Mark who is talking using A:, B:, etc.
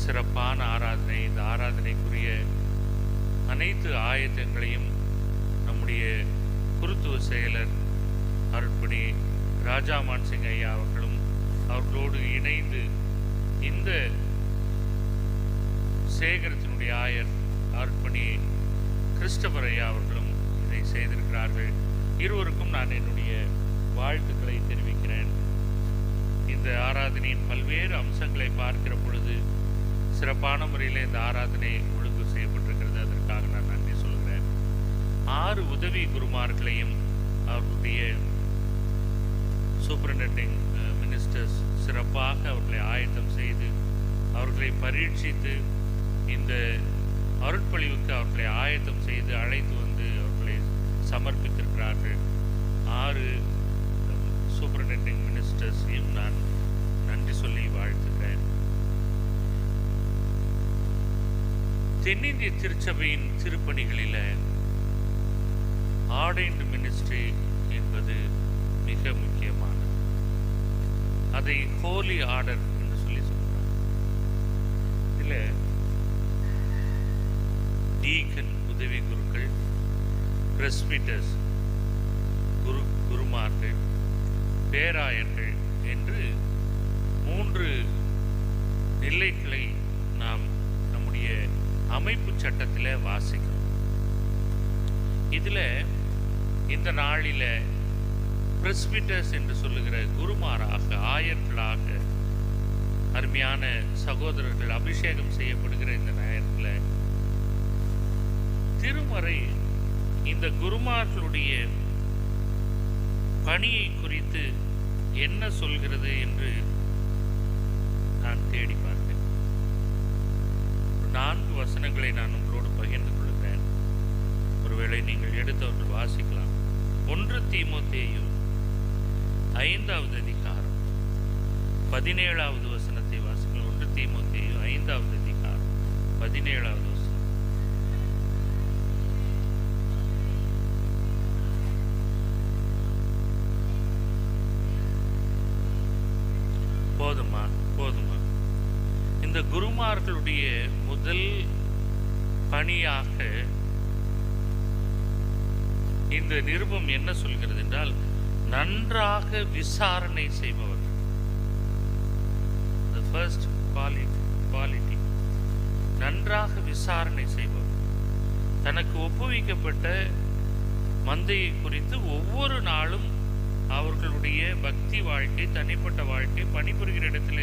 A: சிறப்பான ஆராதனை. இந்த ஆராதனைக்குரிய அனைத்து ஆயத்தங்களையும் நம்முடைய குருத்துவ செயலர் அருட்பணி ராஜா மான்சிங் ஐயா அவர்களும் அவர்களோடு இணைந்து இந்த சேகரத்தினுடைய ஆயர் அருட்பணி கிறிஸ்டபர் ஐயா அவர்களும் இதை செய்திருக்கிறார்கள். இருவருக்கும் நான் என்னுடைய வாழ்த்துக்களை தெரிவிக்கிறேன். இந்த ஆராதனையின் பல்வேறு அம்சங்களை பார்க்கிற பொழுது சிறப்பான முறையில் இந்த ஆராதனை ஒழுங்கு செய்யப்பட்டிருக்கிறது. அதற்காக நான் நன்றி சொல்கிறேன். 6 உதவி குருமார்களையும் அவர்களுடைய சூப்பரிண்டெண்டிங் மினிஸ்டர்ஸ் சிறப்பாக அவர்களை ஆயத்தம் செய்து அவர்களை பரீட்சித்து இந்த அருட்பொழிவுக்கு அவர்களை ஆயத்தம் செய்து அழைத்து வந்து அவர்களை சமர்ப்பித்திருக்கிறார்கள். 6 சூப்பரிண்டெண்டிங் மினிஸ்டர்ஸையும் நான் நன்றி சொல்லி வாழ்த்துகிறேன். தென்னிந்திய திருச்சபையின் திருப்பணிகளில் ஆர்டைன்டு மினிஸ்ட்ரி என்பது மிக முக்கியமானது. அதை ஹோலி ஆர்டர் என்று சொல்லி சொல்கிறார். இதில் டீகன் உதவி குருக்கள், பிரஸ்பிட்டர்ஸ் குருமார்கள், பேராயர்கள் என்று 3 நிலைகளை நாம் நம்முடைய அமைப்பு சட்டத்தில் வாசிக்கிறோம். இதில் இந்த நாளில் பிரஸ்பிட்டர்ஸ் என்று சொல்லுகிற குருமாராக, ஆயர்களாக அருமையான சகோதரர்கள் அபிஷேகம் செய்யப்படுகிற இந்த நேரத்தில் திருமறை இந்த குருமார்களுடைய பணியை குறித்து என்ன சொல்கிறது என்று நான் தேடி பார்த்தேன். 4 வசனங்களை நான் உங்களோடு பகிர்ந்து கொள்கிறேன். ஒருவேளை நீங்கள் எடுத்தவர்கள் வாசிக்கலாம். 1 தீமோத்தேயு 5வது அதிகாரம் 17வது வசனத்தை வாசிக்கலாம். 1 தீமோத்தேயு 5வது அதிகாரம் 17வது வசனம். போதுமா இந்த குருமார்களுடைய முதல் பணியாக இந்த நிருபம் என்ன சொல்கிறது என்றால், நன்றாக விசாரணை செய்பவர். The first quality நன்றாக விசாரணை செய்பவர். தனக்கு ஒப்புவிக்கப்பட்ட மந்தையை குறித்து ஒவ்வொரு நாளும் அவர்களுடைய பக்தி வாழ்க்கை, தனிப்பட்ட வாழ்க்கை, பணிபுரிகிற இடத்துல